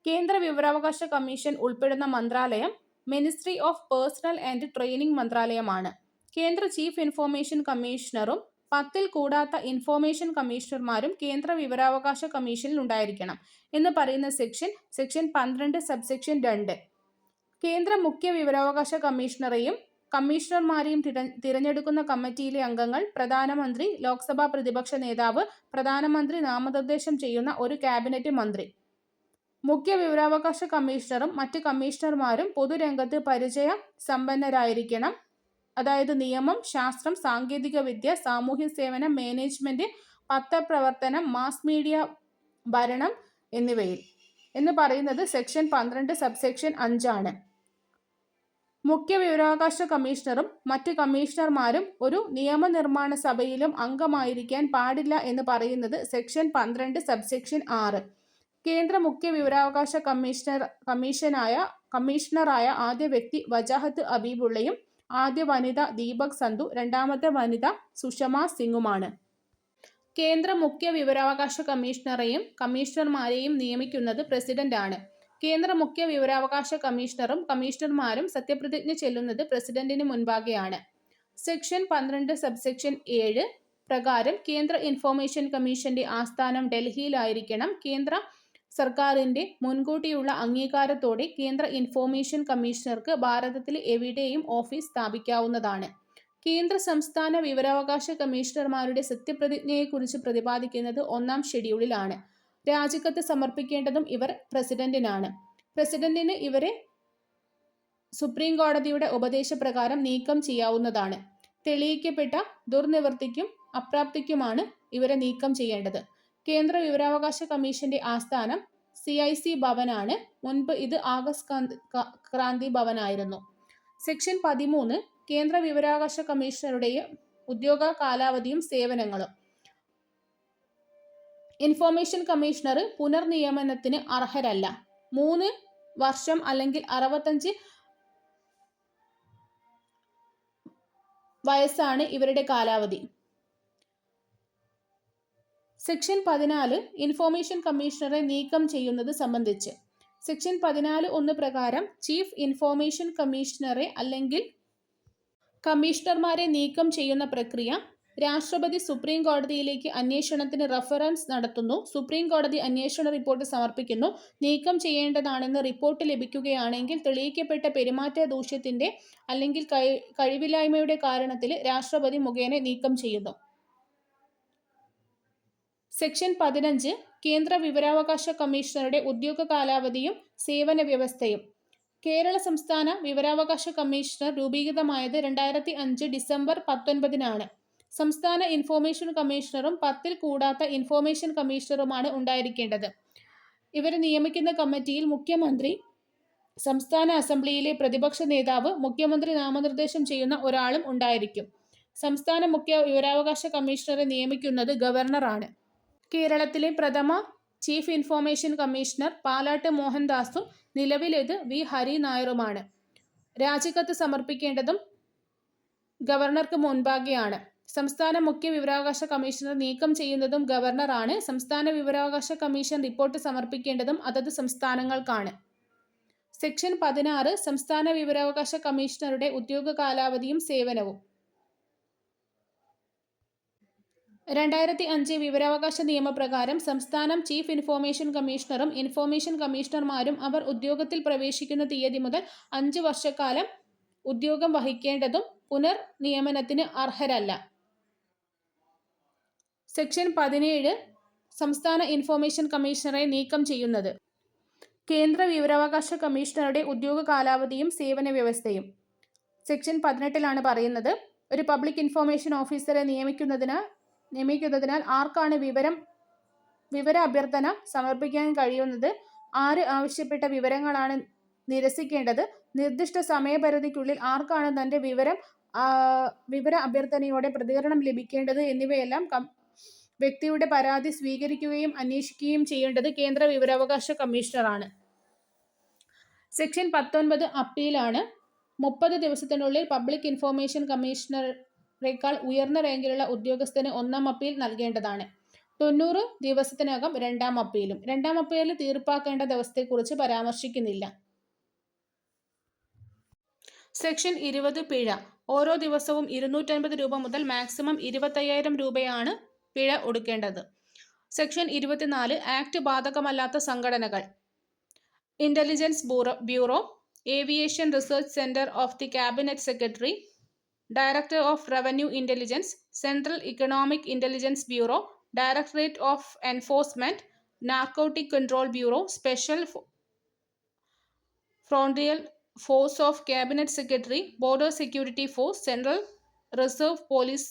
കേന്ദ്ര വിവരാവകാശ കമ്മീഷൻ ഉൾപ്പെടുന്ന മന്ത്രാലയം ministry of personal and training മന്ത്രാലയമാണ്. കേന്ദ്ര ചീഫ് ഇൻഫർമേഷൻ കമ്മീഷണറും 10-ൽ കൂടാത്ത ഇൻഫർമേഷൻ കമ്മീഷണർമാരും കേന്ദ്ര വിവരാവകാശ കമ്മീഷനിൽ ഉണ്ടായിരിക്കണം എന്ന് പറയുന്ന സെക്ഷൻ 12 സബ്സെക്ഷൻ 2 കേന്ദ്ര മുഖ്യ വിവരാവകാശ കമ്മീഷണറെയും കമ്മീഷണർമാരെയും തിരഞ്ഞെടുക്കുന്ന കമ്മിറ്റിയിലെ അംഗങ്ങൾ പ്രധാനമന്ത്രി, ലോക്സഭാ പ്രതിപക്ഷ നേതാവ്, പ്രധാനമന്ത്രി നാമനിർദ്ദേശം ചെയ്യുന്ന ഒരു ക്യാബിനറ്റ് മന്ത്രി. മുഖ്യ വിവരാവകാശ കമ്മീഷണറും മറ്റ് കമ്മീഷണർമാരും പൊതുരംഗത്ത് പരിചയ സമ്പന്നരായിരിക്കണം. അതായത് നിയമം, ശാസ്ത്രം, സാങ്കേതിക വിദ്യ, സാമൂഹ്യ സേവനം, മാനേജ്മെന്റ്, പത്രപ്രവർത്തനം, മാസ് മീഡിയ, ഭരണം എന്നിവയിൽ എന്ന് പറയുന്നത് സെക്ഷൻ 12 സബ്സെക്ഷൻ 5 ആണ്. മുഖ്യ വിവരാവകാശ കമ്മീഷണറും മറ്റ് കമ്മീഷണർമാരും ഒരു നിയമനിർമ്മാണ സഭയിലും അംഗമായിരിക്കാൻ പാടില്ല എന്ന് പറയുന്നത് സെക്ഷൻ 12 സബ്സെക്ഷൻ 6. കേന്ദ്ര മുഖ്യ വിവരാവകാശ കമ്മീഷണറായ ആദ്യ വ്യക്തി വജാഹത്ത് അബീബുള്ളയും ആദ്യ വനിത ദീപക് സന്ധു, രണ്ടാമത്തെ വനിത സുഷമ സിംഗുമാണ്. കേന്ദ്ര മുഖ്യ വിവരാവകാശ കമ്മീഷണറെയും കമ്മീഷണർമാരെയും നിയമിക്കുന്നത് പ്രസിഡന്റ് ആണ്. കേന്ദ്ര മുഖ്യ വിവരാവകാശ കമ്മീഷണറും കമ്മീഷണർമാരും സത്യപ്രതിജ്ഞ ചെല്ലുന്നത് പ്രസിഡന്റിന് മുൻപാകെയാണ്. സെക്ഷൻ 12 സബ്സെക്ഷൻ 7 പ്രകാരം കേന്ദ്ര ഇൻഫർമേഷൻ കമ്മീഷന്റെ ആസ്ഥാനം ഡൽഹിയിലായിരിക്കണം. കേന്ദ്ര സർക്കാരിന്റെ മുൻകൂട്ടിയുള്ള അംഗീകാരത്തോടെ കേന്ദ്ര ഇൻഫർമേഷൻ കമ്മീഷണർക്ക് ഭാരതത്തിൽ എവിടെയും ഓഫീസ് സ്ഥാപിക്കാവുന്നതാണ്. കേന്ദ്ര സംസ്ഥാന വിവരാവകാശ കമ്മീഷണർമാരുടെ സത്യപ്രതിജ്ഞയെക്കുറിച്ച് പ്രതിപാദിക്കുന്നത് 1-ാം ഷെഡ്യൂളിലാണ്. രാജിക്കത്ത് സമർപ്പിക്കേണ്ടതും ഇവർ പ്രസിഡന്റിനാണ്. പ്രസിഡന്റിന് ഇവരെ സുപ്രീം കോടതിയുടെ ഉപദേശപ്രകാരം നീക്കം ചെയ്യാവുന്നതാണ്. തെളിയിക്കപ്പെട്ട ദുർനിവൃത്തിക്കും അപ്രാപ്തിക്കുമാണ് ഇവരെ നീക്കം ചെയ്യേണ്ടത്. കേന്ദ്ര വിവരാവകാശ കമ്മീഷന്റെ ആസ്ഥാനം CIC ഭവനാണ്. മുൻപ് ഇത് ആഗസ്റ്റ് ക്രാന്തി ഭവനായിരുന്നു. സെക്ഷൻ 13 കേന്ദ്ര വിവരാവകാശ കമ്മീഷണറുടെ ഉദ്യോഗ കാലാവധിയും സേവനങ്ങളും. Information commissioner പുനർനിയമനത്തിന് അർഹരല്ല. 3 വർഷം അല്ലെങ്കിൽ 65 വയസ്സാണ് ഇവരുടെ കാലാവധി. സെക്ഷൻ 14 ഇൻഫോർമേഷൻ കമ്മീഷണറെ നീക്കം ചെയ്യുന്നത് സംബന്ധിച്ച്. സെക്ഷൻ 14(1) പ്രകാരം ചീഫ് ഇൻഫോർമേഷൻ കമ്മീഷണറെ അല്ലെങ്കിൽ കമ്മീഷണർമാരെ നീക്കം ചെയ്യുന്ന പ്രക്രിയ രാഷ്ട്രപതി സുപ്രീം കോടതിയിലേക്ക് അന്വേഷണത്തിന് റഫറൻസ് നടത്തുന്നു. സുപ്രീം കോടതി അന്വേഷണ റിപ്പോർട്ട് സമർപ്പിക്കുന്നു. നീക്കം ചെയ്യേണ്ടതാണെന്ന് റിപ്പോർട്ട് ലഭിക്കുകയാണെങ്കിൽ തെളിയിക്കപ്പെട്ട പെരുമാറ്റ ദൂഷ്യത്തിന്റെ അല്ലെങ്കിൽ കഴിവില്ലായ്മയുടെ കാരണത്തിൽ രാഷ്ട്രപതി മുഖേന നീക്കം ചെയ്യുന്നു. സെക്ഷൻ 15 കേന്ദ്ര വിവരാവകാശ കമ്മീഷണറുടെ ഉദ്യോഗ കാലാവധിയും സേവന വ്യവസ്ഥയും. കേരള സംസ്ഥാന വിവരാവകാശ കമ്മീഷണർ രൂപീകൃതമായത് 2005 ഡിസംബർ 19 സംസ്ഥാന ഇൻഫോർമേഷൻ കമ്മീഷണറും 10 കൂടാത്ത ഇൻഫോർമേഷൻ കമ്മീഷണറുമാണ് ഉണ്ടായിരിക്കേണ്ടത്. ഇവരെ നിയമിക്കുന്ന കമ്മിറ്റിയിൽ മുഖ്യമന്ത്രി, സംസ്ഥാന അസംബ്ലിയിലെ പ്രതിപക്ഷ നേതാവ്, മുഖ്യമന്ത്രി നാമനിർദ്ദേശം ചെയ്യുന്ന ഒരാളും ഉണ്ടായിരിക്കും. സംസ്ഥാന മുഖ്യ വിവരാവകാശ കമ്മീഷണറെ നിയമിക്കുന്നത് ഗവർണറാണ്. കേരളത്തിലെ പ്രഥമ ചീഫ് ഇൻഫോർമേഷൻ കമ്മീഷണർ പാലാട്ട് മോഹൻദാസും നിലവിലേത് വി ഹരി നായരുമാണ്. രാജിക്കത്ത് സമർപ്പിക്കേണ്ടതും ഗവർണർക്ക് മുൻപാകെയാണ്. സംസ്ഥാന മുഖ്യ വിവരാവകാശ കമ്മീഷണർ നീക്കം ചെയ്യുന്നതും ഗവർണറാണ്. സംസ്ഥാന വിവരാവകാശ കമ്മീഷൻ റിപ്പോർട്ട് സമർപ്പിക്കേണ്ടതും അതത് സംസ്ഥാനങ്ങൾക്കാണ്. സെക്ഷൻ 16 സംസ്ഥാന വിവരാവകാശ കമ്മീഷണറുടെ ഉദ്യോഗ കാലാവധിയും സേവനവും. 2005 വിവരാവകാശ നിയമപ്രകാരം സംസ്ഥാനം ചീഫ് ഇൻഫോർമേഷൻ കമ്മീഷണറും ഇൻഫോർമേഷൻ കമ്മീഷണർമാരും അവർ ഉദ്യോഗത്തിൽ പ്രവേശിക്കുന്ന തീയതി മുതൽ 5 വർഷക്കാലം ഉദ്യോഗം വഹിക്കേണ്ടതും പുനർനിയമനത്തിന് അർഹരല്ല. സെക്ഷൻ 17 സംസ്ഥാന ഇൻഫോർമേഷൻ കമ്മീഷണറെ നീക്കം ചെയ്യുന്നത്. കേന്ദ്ര വിവരാവകാശ കമ്മീഷണറുടെ ഉദ്യോഗ കാലാവധിയും സേവന വ്യവസ്ഥയും. സെക്ഷൻ 18 പറയുന്നത് ഒരു പബ്ലിക് ഇൻഫോർമേഷൻ ഓഫീസറെ നിയമിക്കുന്നതിനാൽ ആർക്കാണ് വിവര അഭ്യർത്ഥന സമർപ്പിക്കാൻ കഴിയുന്നത്, ആര് ആവശ്യപ്പെട്ട വിവരങ്ങളാണ് നിരസിക്കേണ്ടത്, നിർദ്ദിഷ്ട സമയപരിധിക്കുള്ളിൽ ആർക്കാണ് തന്റെ വിവര അഭ്യർത്ഥനയോടെ പ്രതികരണം ലഭിക്കേണ്ടത് എന്നിവയെല്ലാം വ്യക്തിയുടെ പരാതി സ്വീകരിക്കുകയും അന്വേഷിക്കുകയും ചെയ്യേണ്ടത് കേന്ദ്ര വിവരാവകാശ കമ്മീഷണറാണ്. സെക്ഷൻ 19 അപ്പീലാണ്. 30 ദിവസത്തിനുള്ളിൽ പബ്ലിക് ഇൻഫോർമേഷൻ കമ്മീഷണറേക്കാൾ ഉയർന്ന റാങ്കിലുള്ള ഉദ്യോഗസ്ഥന് 1-ാം അപ്പീൽ നൽകേണ്ടതാണ്. 90 ദിവസത്തിനകം 2-ാം അപ്പീലും. 2-ാം അപ്പീൽ തീർപ്പാക്കേണ്ട ദിവസത്തെക്കുറിച്ച് പരാമർശിക്കുന്നില്ല. സെക്ഷൻ 20 പിഴ. ഓരോ ദിവസവും 250 രൂപ മുതൽ മാക്സിമം 25,000 രൂപയാണ് പിഴ ഒടുക്കേണ്ടത്. സെക്ഷൻ 24 ആക്ട് ബാധകമല്ലാത്ത സംഘടനകൾ. Intelligence bureau, aviation research centre of the cabinet secretary, director of revenue intelligence, central economic intelligence bureau, directorate of enforcement, narcotic control bureau, special frontier force of cabinet secretary, border security force, central reserve police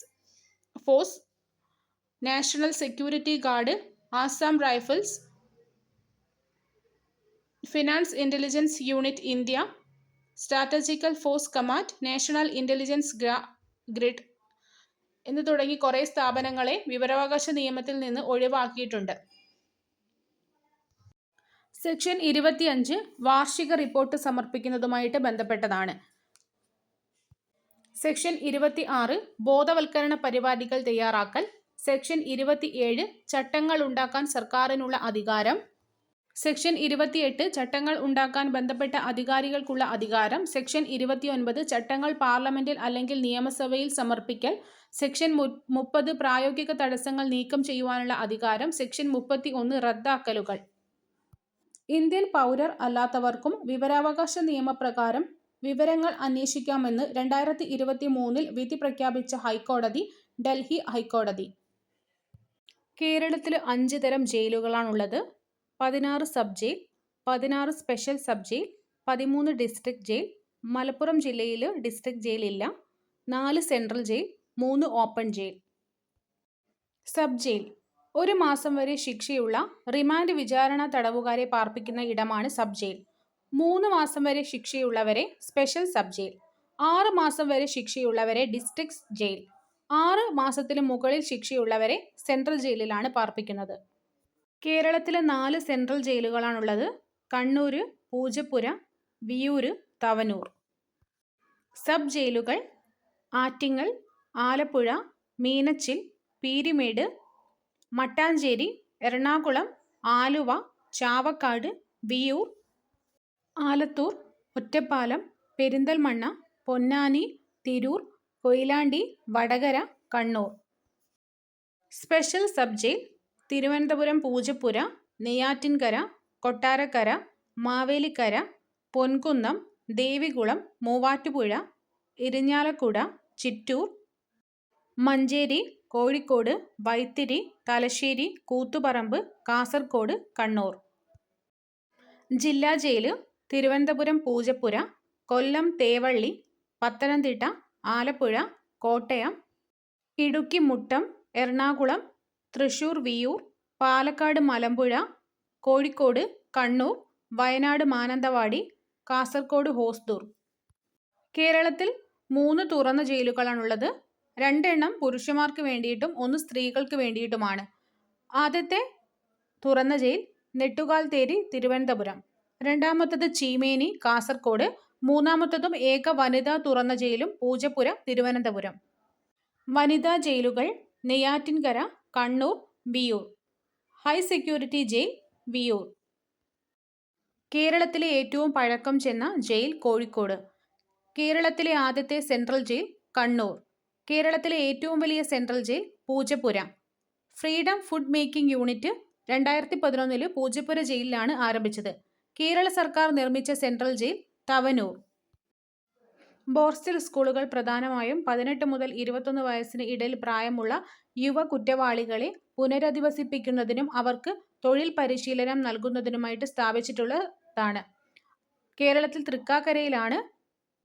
force, national security guard, Assam rifles, finance intelligence unit India, strategical force command, national intelligence grid എന്ന് തുടങ്ങി കുറേ സ്ഥാപനങ്ങളെ വിവരാവകാശ നിയമത്തിൽ നിന്ന് ഒഴിവാക്കിയിട്ടുണ്ട്. സെക്ഷൻ 25 വാർഷിക റിപ്പോർട്ട് സമർപ്പിക്കുന്നതുമായിട്ട് ബന്ധപ്പെട്ടതാണ്. സെക്ഷൻ 26 ബോധവൽക്കരണ പരിപാടികൾ തയ്യാറാക്കൽ. സെക്ഷൻ 27 ചട്ടങ്ങൾ ഉണ്ടാക്കാൻ സർക്കാരിനുള്ള അധികാരം. സെക്ഷൻ 28 ചട്ടങ്ങൾ ഉണ്ടാക്കാൻ ബന്ധപ്പെട്ട അധികാരികൾക്കുള്ള അധികാരം. സെക്ഷൻ 29 ചട്ടങ്ങൾ പാർലമെന്റിൽ അല്ലെങ്കിൽ നിയമസഭയിൽ സമർപ്പിക്കൽ. സെക്ഷൻ 30 പ്രായോഗിക തടസ്സങ്ങൾ നീക്കം ചെയ്യുവാനുള്ള അധികാരം. സെക്ഷൻ 31 റദ്ദാക്കലുകൾ. ഇന്ത്യൻ പൗരർ അല്ലാത്തവർക്കും വിവരാവകാശ നിയമപ്രകാരം വിവരങ്ങൾ അന്വേഷിക്കാമെന്ന് 2023 വിധി പ്രഖ്യാപിച്ച ഹൈക്കോടതി ഡൽഹി ഹൈക്കോടതി. കേരളത്തിൽ 5 തരം ജയിലുകളാണുള്ളത്. 16 sub jail, 16 special sub jail, 13 district jail. Malappuram ജില്ലയിൽ ഡിസ്ട്രിക്ട് ജയിൽ ഇല്ല. 4 central jail, 3 open jail. Sub jail 1 മാസം വരെ ശിക്ഷയുള്ള റിമാൻഡ് വിചാരണ തടവുകാരെ പാർപ്പിക്കുന്ന ഇടമാണ് സബ് ജയിൽ. 3 മാസം വരെ ശിക്ഷയുള്ളവരെ സ്പെഷ്യൽ സബ് ജയിൽ. 6 മാസം വരെ ശിക്ഷയുള്ളവരെ ഡിസ്ട്രിക്ട് ജയിൽ. 6 മാസത്തിനു മുകളിൽ ശിക്ഷയുള്ളവരെ സെൻട്രൽ ജയിലിലാണ് പാർപ്പിക്കുന്നത്. കേരളത്തിലെ 4 സെൻട്രൽ ജയിലുകളാണുള്ളത്. കണ്ണൂർ, പൂജപ്പുര, വിയ്യൂർ, തവനൂർ. സബ് ജയിലുകൾ Attingal, Alappuzha, Meenachil, Peermade, Mattancherry, Ernakulam, Aluva, Chavakkad, Viyyur, Alathur, Ottapalam, Perinthalmanna, Ponnani, Tirur, Koyilandy, Vadakara, Kannur. Special sub jail Thiruvananthapuram Poojappura, Neyyattinkara, Kottarakkara, Mavelikkara, Ponkunnam, Devikulam, Muvattupuzha, Irinjalakuda, Chittur, Manjeri, Kozhikode, Vythiri, Thalassery, Kuthuparamba, Kasaragod, Kannur. ജില്ലാ ജയിൽ തിരുവനന്തപുരം പൂജപ്പുര, കൊല്ലം തേവള്ളി, പത്തനംതിട്ട, ആലപ്പുഴ, കോട്ടയം, ഇടുക്കി മുട്ടം, എറണാകുളം, തൃശൂർ വിയ്യൂർ, പാലക്കാട് മലമ്പുഴ, കോഴിക്കോട്, കണ്ണൂർ, വയനാട് മാനന്തവാടി, കാസർഗോഡ് ഹോസ്ദുർഗ്. കേരളത്തിൽ 3 തുറന്ന ജയിലുകളാണുള്ളത്. 2 എണ്ണം പുരുഷന്മാർക്ക് വേണ്ടിയിട്ടും 1 സ്ത്രീകൾക്ക് വേണ്ടിയിട്ടുമാണ്. ആദ്യത്തെ തുറന്ന ജയിൽ നെട്ടുകാൽത്തേരി, തിരുവനന്തപുരം. രണ്ടാമത്തത് ചീമേനി, കാസർഗോഡ്. മൂന്നാമത്തതും ഏക വനിതാ തുറന്ന ജയിലും പൂജപ്പുര, തിരുവനന്തപുരം. വനിതാ ജയിലുകൾ Neyyattinkara, Kannur, Viyyur. High security jail Viyyur. കേരളത്തിലെ ഏറ്റവും പഴക്കം ചെന്ന ജയിൽ കോഴിക്കോട്. കേരളത്തിലെ ആദ്യത്തെ സെൻട്രൽ ജയിൽ കണ്ണൂർ. കേരളത്തിലെ ഏറ്റവും വലിയ central jail Poojappura. Freedom food making unit 2011 Poojappura ജയിലിലാണ് ആരംഭിച്ചത്. കേരള സർക്കാർ നിർമ്മിച്ച സെൻട്രൽ ജയിൽ തവനൂർ. ബോർസ്റ്റൽ സ്കൂളുകൾ പ്രധാനമായും 18 മുതൽ 21 വയസ്സിന് ഇടയിൽ പ്രായമുള്ള യുവ കുറ്റവാളികളെ പുനരധിവസിപ്പിക്കുന്നതിനും അവർക്ക് തൊഴിൽ പരിശീലനം നൽകുന്നതിനുമായിട്ട് സ്ഥാപിച്ചിട്ടുള്ളതാണ്. കേരളത്തിൽ തൃക്കാക്കരയിലാണ്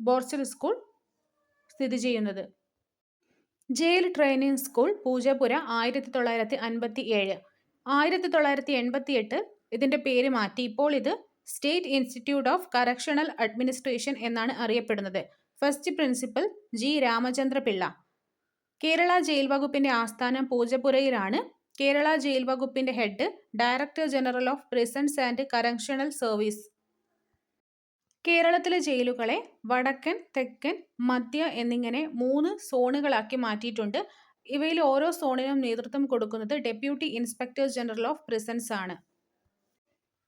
ബോർസ്റ്റൽ സ്കൂൾ സ്ഥിതി ചെയ്യുന്നത്. Jail training school Poojappura 1957. 1988 ഇതിൻ്റെ പേര് മാറ്റി ഇപ്പോൾ ഇത് state institute of correctional administration എന്നാണ് അറിയപ്പെടുന്നത്. First principal G Ramachandra Pillai. Kerala jail വകുപ്പിൻ്റെ ആസ്ഥാനം പൂജപ്പുരയിലാണ്. കേരള ജയിൽ വകുപ്പിൻ്റെ head director general of prisons and correctional service. കേരളത്തിലെ ജയിലുകളെ വടക്കൻ, തെക്കൻ, മധ്യ എന്നിങ്ങനെ 3 സോണുകളാക്കി മാറ്റിയിട്ടുണ്ട്. ഇവയിൽ ഓരോ സോണിനും നേതൃത്വം കൊടുക്കുന്നത് deputy inspector general of prisons ആണ്.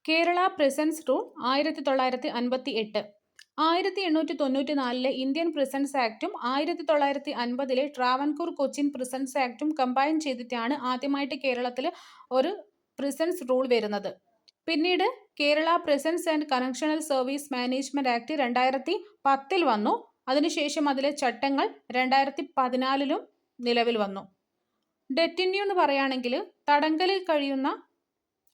Kerala prisons rule 1958. 1894 Indian prisons ആക്ടും 1950 ട്രാവൻകൂർ കൊച്ചിൻ പ്രിസൺസ് ആക്ടും കമ്പൈൻ ചെയ്തിട്ടാണ് ആദ്യമായിട്ട് കേരളത്തിൽ ഒരു പ്രിസൺസ് റൂൾ വരുന്നത്. പിന്നീട് Kerala prisons and correctional service management act 2010 വന്നു. അതിനുശേഷം അതിലെ ചട്ടങ്ങൾ 2014 നിലവിൽ വന്നു. ഡെറ്റിന്യൂ എന്ന് പറയുകയാണെങ്കിൽ തടങ്കലിൽ കഴിയുന്ന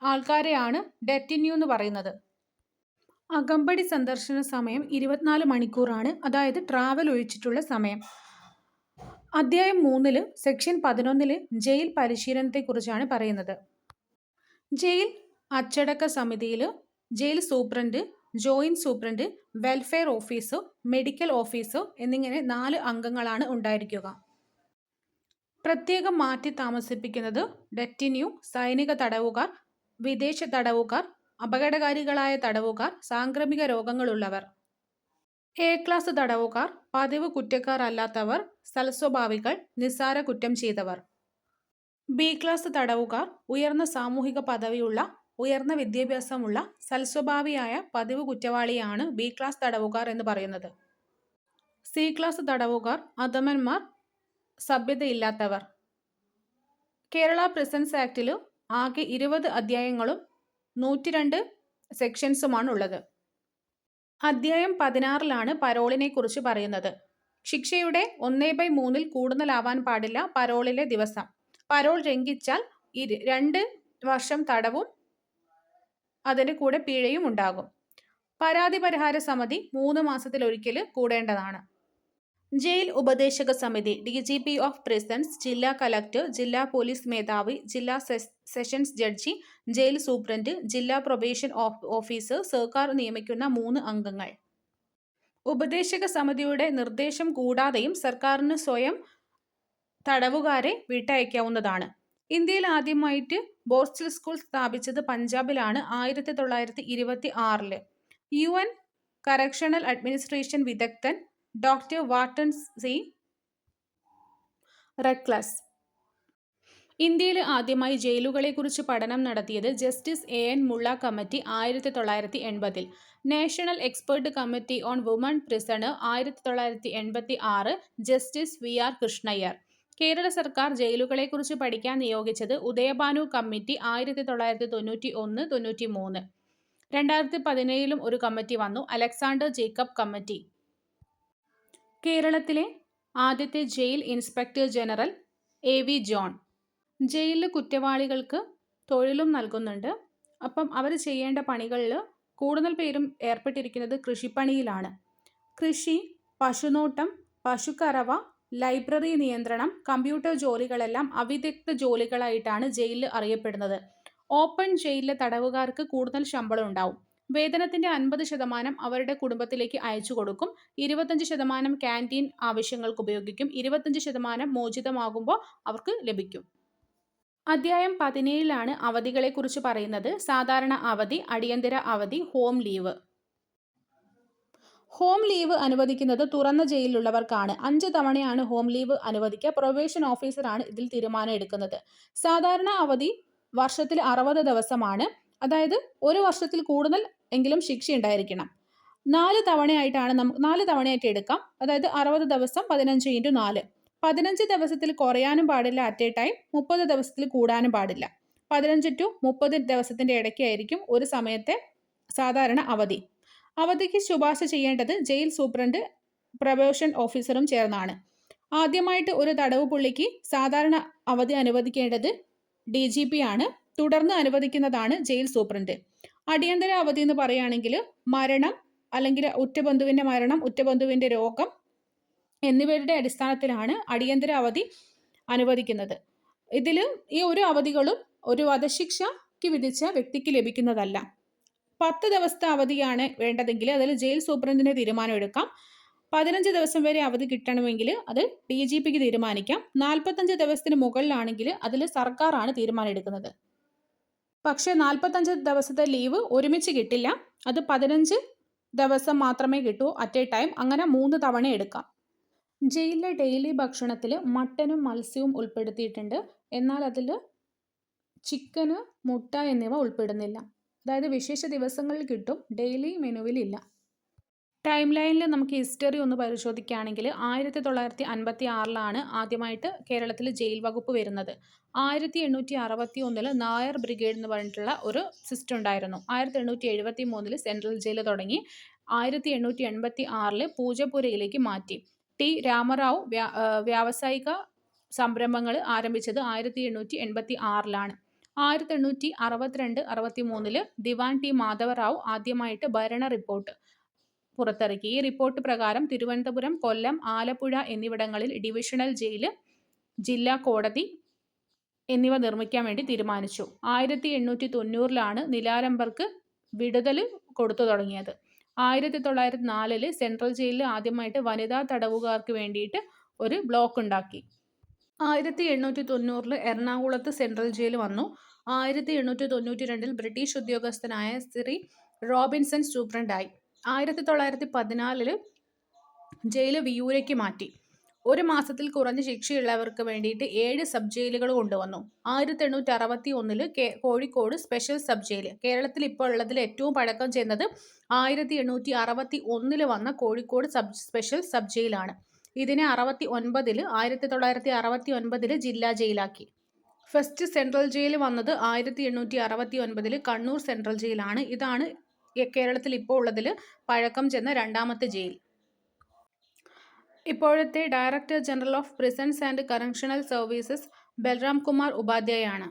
ആൾക്കാരെയാണ് ഡെറ്റിന്യൂ എന്ന് പറയുന്നത്. അകമ്പടി സന്ദർശന സമയം 24 മണിക്കൂറാണ്, അതായത് ട്രാവൽ ഒഴിച്ചിട്ടുള്ള സമയം. അധ്യായം 3 സെക്ഷൻ 11 ജയിൽ പരിശീലനത്തെക്കുറിച്ചാണ് പറയുന്നത്. ജയിൽ അച്ചടക്ക സമിതിയിൽ jail superintendent, joint superintendent, welfare officer, medical officer എന്നിങ്ങനെ 4 അംഗങ്ങളാണ് ഉണ്ടായിരിക്കുക. പ്രത്യേകം മാറ്റി താമസിപ്പിക്കുന്നത് ഡെറ്റിന്യൂ, സൈനിക തടവുകാർ, വിദേശ തടവുകാർ, അപകടകാരികളായ തടവുകാർ, സാംക്രമിക രോഗങ്ങളുള്ളവർ. എ ക്ലാസ് തടവുകാർ, പതിവ് കുറ്റക്കാർ അല്ലാത്തവർ, സൽസ്വഭാവികൾ, നിസ്സാര കുറ്റം ചെയ്തവർ. ബി ക്ലാസ് തടവുകാർ, ഉയർന്ന സാമൂഹിക പദവിയുള്ള, ഉയർന്ന വിദ്യാഭ്യാസമുള്ള, സൽസ്വഭാവിയായ പതിവ് കുറ്റവാളിയാണ് ബി ക്ലാസ് തടവുകാർ എന്ന് പറയുന്നത്. സി ക്ലാസ് തടവുകാർ, അധമന്മാർ, സഭ്യതയില്ലാത്തവർ. കേരള പ്രിസൺസ് ആക്ടിൽ ആകെ 20 അധ്യായങ്ങളും 102 സെക്ഷൻസുമാണ് ഉള്ളത്. അധ്യായം 16 പരോളിനെ കുറിച്ച് പറയുന്നത്. ശിക്ഷയുടെ 1/3 കൂടുതലാവാൻ പാടില്ല പരോളിലെ ദിവസം. പരോൾ ലംഘിച്ചാൽ 2 വർഷം തടവും അതിന് കൂടെ പിഴയും ഉണ്ടാകും. പരാതി പരിഹാര സമിതി 3 മാസത്തിലൊരിക്കൽ കൂടേണ്ടതാണ്. ജയിൽ ഉപദേശക സമിതി, DGP ഓഫ് പ്രിസൺസ്, ജില്ലാ കളക്ടർ, ജില്ലാ പോലീസ് മേധാവി, ജില്ലാ സെഷൻസ് ജഡ്ജി, ജയിൽ സൂപ്രണ്ട്, ജില്ലാ പ്രൊബേഷൻ ഓഫീസർ, സർക്കാർ നിയമിക്കുന്ന 3 അംഗങ്ങൾ. ഉപദേശക സമിതിയുടെ നിർദ്ദേശം കൂടാതെയും സർക്കാരിന് സ്വയം തടവുകാരെ വിട്ടയക്കാവുന്നതാണ്. ഇന്ത്യയിൽ ആദ്യമായിട്ട് ബോസ്റ്റൽ സ്കൂൾ സ്ഥാപിച്ചത് പഞ്ചാബിലാണ് 1926. UN കറക്ഷണൽ അഡ്മിനിസ്ട്രേഷൻ വിദഗ്ധൻ ഡോക്ടർ വാട്ടൺ സി. റെക്ലസ്. ഇന്ത്യയിൽ ആദ്യമായി ജയിലുകളെക്കുറിച്ച് പഠനം നടത്തിയത് ജസ്റ്റിസ് AN മുള്ള committee 1980. National expert committee on woman prisoner 1986, justice VR Krishna Iyer. Kerala സർക്കാർ ജയിലുകളെക്കുറിച്ച് പഠിക്കാൻ നിയോഗിച്ചത് ഉദയഭാനു കമ്മിറ്റി 1991-93. 2017 ഒരു കമ്മിറ്റി വന്നു, അലക്സാണ്ടർ ജേക്കബ് കമ്മിറ്റി. കേരളത്തിലെ ആദ്യത്തെ jail inspector general AV John. ജയിലിൽ കുറ്റവാളികൾക്ക് തൊഴിലും നൽകുന്നുണ്ട്. അപ്പം അവർ ചെയ്യേണ്ട പണികളിൽ കൂടുതൽ പേരും ഏർപ്പെട്ടിരിക്കുന്നത് കൃഷിപ്പണിയിലാണ്. കൃഷി, പശുനോട്ടം, പശുക്കറവ, ലൈബ്രറി നിയന്ത്രണം, കമ്പ്യൂട്ടർ ജോലികളെല്ലാം അവിദഗ്ധ ജോലികളായിട്ടാണ് ജയിലിൽ അറിയപ്പെടുന്നത്. ഓപ്പൺ ജയിലിലെ തടവുകാർക്ക് കൂടുതൽ ശമ്പളം ഉണ്ടാവും. വേതനത്തിന്റെ 50% അവരുടെ കുടുംബത്തിലേക്ക് അയച്ചു കൊടുക്കും. 25% ക്യാൻറ്റീൻ ആവശ്യങ്ങൾക്ക് ഉപയോഗിക്കും. 25% മോചിതമാകുമ്പോൾ അവർക്ക് ലഭിക്കും. അധ്യായം 17 അവധികളെക്കുറിച്ച് പറയുന്നത്. സാധാരണ അവധി, അടിയന്തര അവധി, ഹോം ലീവ്. ഹോം ലീവ് അനുവദിക്കുന്നത് തുറന്ന ജയിലിലുള്ളവർക്കാണ്. 5 തവണയാണ് ഹോം ലീവ് അനുവദിക്കുക. പ്രൊബേഷൻ ഓഫീസറാണ് ഇതിൽ തീരുമാനം എടുക്കുന്നത്. സാധാരണ അവധി വർഷത്തിൽ 60 ദിവസമാണ്. അതായത് ഒരു വർഷത്തിൽ കൂടുതൽ എങ്കിലും ശിക്ഷ ഉണ്ടായിരിക്കണം. 4 തവണയായിട്ട് എടുക്കാം. അതായത് 60 ദിവസം 15x4. 15 ദിവസത്തിൽ കുറയാനും പാടില്ല അറ്റ് എ ടൈം. 30 ദിവസത്തിൽ കൂടാനും പാടില്ല. 15 to 30 ദിവസത്തിന്റെ ഇടയ്ക്കായിരിക്കും ഒരു സമയത്തെ സാധാരണ അവധി. അവധിക്ക് ശുപാർശ ചെയ്യേണ്ടത് ജയിൽ സൂപ്രണ്ട്, പ്രൊബേഷൻ ഓഫീസറും ചേർന്നാണ്. ആദ്യമായിട്ട് ഒരു തടവ് പുള്ളിക്ക് സാധാരണ അവധി അനുവദിക്കേണ്ടത് DGP ആണ്. തുടർന്ന് അനുവദിക്കുന്നതാണ് ജയിൽ സൂപ്രണ്ട്. അടിയന്തര അവധി എന്ന് പറയുകയാണെങ്കിൽ മരണം, അല്ലെങ്കിൽ ഉറ്റബന്ധുവിന്റെ മരണം, ഉറ്റബന്ധുവിന്റെ രോഗം എന്നിവയുടെ അടിസ്ഥാനത്തിലാണ് അടിയന്തര അവധി അനുവദിക്കുന്നത്. ഇതിൽ ഈ ഒരു അവധികളും ഒരു വധശിക്ഷയ്ക്ക് വിധിച്ച വ്യക്തിക്ക് ലഭിക്കുന്നതല്ല. 10 ദിവസത്തെ അവധിയാണ് വേണ്ടതെങ്കിൽ അതിൽ ജയിൽ സൂപ്രണ്ടിന് തീരുമാനം എടുക്കാം. 15 ദിവസം വരെ അവധി കിട്ടണമെങ്കിൽ അത് DGPക്ക് തീരുമാനിക്കാം. 45 ദിവസത്തിന് മുകളിലാണെങ്കിൽ അതിൽ സർക്കാരാണ് തീരുമാനം എടുക്കുന്നത്. പക്ഷേ 45 ദിവസത്തെ ലീവ് ഒരുമിച്ച് കിട്ടില്ല. അത് 15 ദിവസം മാത്രമേ കിട്ടൂ അറ്റ് എ ടൈം. അങ്ങനെ 3 തവണ എടുക്കാം. ജയിലിലെ ഡെയിലി ഭക്ഷണത്തിൽ മട്ടനും മത്സ്യവും ഉൾപ്പെടുത്തിയിട്ടുണ്ട്. എന്നാൽ അതിൽ ചിക്കന്, മുട്ട എന്നിവ ഉൾപ്പെടുന്നില്ല. അതായത് വിശേഷ ദിവസങ്ങളിൽ കിട്ടും, ഡെയിലി മെനുവിലില്ല. ടൈം ലൈനിൽ നമുക്ക് ഹിസ്റ്ററി ഒന്ന് പരിശോധിക്കുകയാണെങ്കിൽ 1956 ആദ്യമായിട്ട് കേരളത്തിൽ ജയിൽ വകുപ്പ് വരുന്നത്. 1861 നായർ ബ്രിഗേഡ് എന്ന് പറഞ്ഞിട്ടുള്ള ഒരു സിസ്റ്റം ഉണ്ടായിരുന്നു. 1873 സെൻട്രൽ ജയിൽ തുടങ്ങി. 1886 പൂജപ്പുരയിലേക്ക് മാറ്റി. T. രാമറാവു വ്യാവസായിക സംരംഭങ്ങൾ ആരംഭിച്ചത് 1886. 1862-63 ദിവാൻ T. മാധവറാവു ആദ്യമായിട്ട് ഭരണ റിപ്പോർട്ട് പുറത്തിറക്കി. ഈ റിപ്പോർട്ട് പ്രകാരം തിരുവനന്തപുരം, കൊല്ലം, ആലപ്പുഴ എന്നിവിടങ്ങളിൽ ഡിവിഷണൽ ജയിൽ, ജില്ലാ കോടതി എന്നിവ നിർമ്മിക്കാൻ വേണ്ടി തീരുമാനിച്ചു. 1890 നിലാരംബർക്ക് വിടുതൽ കൊടുത്തു തുടങ്ങിയത്. 1904 സെൻട്രൽ ജയിലിൽ ആദ്യമായിട്ട് വനിതാ തടവുകാർക്ക് വേണ്ടിയിട്ട് ഒരു ബ്ലോക്ക് ഉണ്ടാക്കി. 1890 എറണാകുളത്ത് സെൻട്രൽ ജയിൽ വന്നു. 1892 ബ്രിട്ടീഷ് ഉദ്യോഗസ്ഥനായ ശ്രീ റോബിൻസൺ സൂപ്രണ്ടായി. 1914 ജയിൽ വിയൂരയ്ക്ക് മാറ്റി. 1 മാസത്തിൽ കുറഞ്ഞ ശിക്ഷയുള്ളവർക്ക് വേണ്ടിയിട്ട് 7 സബ് ജയിലുകൾ കൊണ്ടുവന്നു. 1861 കോഴിക്കോട് സ്പെഷ്യൽ സബ് ജയിൽ. കേരളത്തിൽ ഇപ്പോൾ ഉള്ളതിൽ ഏറ്റവും പഴക്കം ചെന്നത് 1861 വന്ന കോഴിക്കോട് സ്പെഷ്യൽ സബ് ജയിലാണ്. ഇതിനെ 1969 ജില്ലാ ജയിലാക്കി. ഫസ്റ്റ് സെൻട്രൽ ജയിൽ വന്നത് 1869 കണ്ണൂർ സെൻട്രൽ ജയിലാണ്. ഇതാണ് കേരളത്തിൽ ഇപ്പോൾ ഉള്ളതിൽ പഴക്കം ചെന്ന രണ്ടാമത്തെ ജയിൽ. ഇപ്പോഴത്തെ director general of prisons and correctional services Balram Kumar Upadhyaya ആണ്.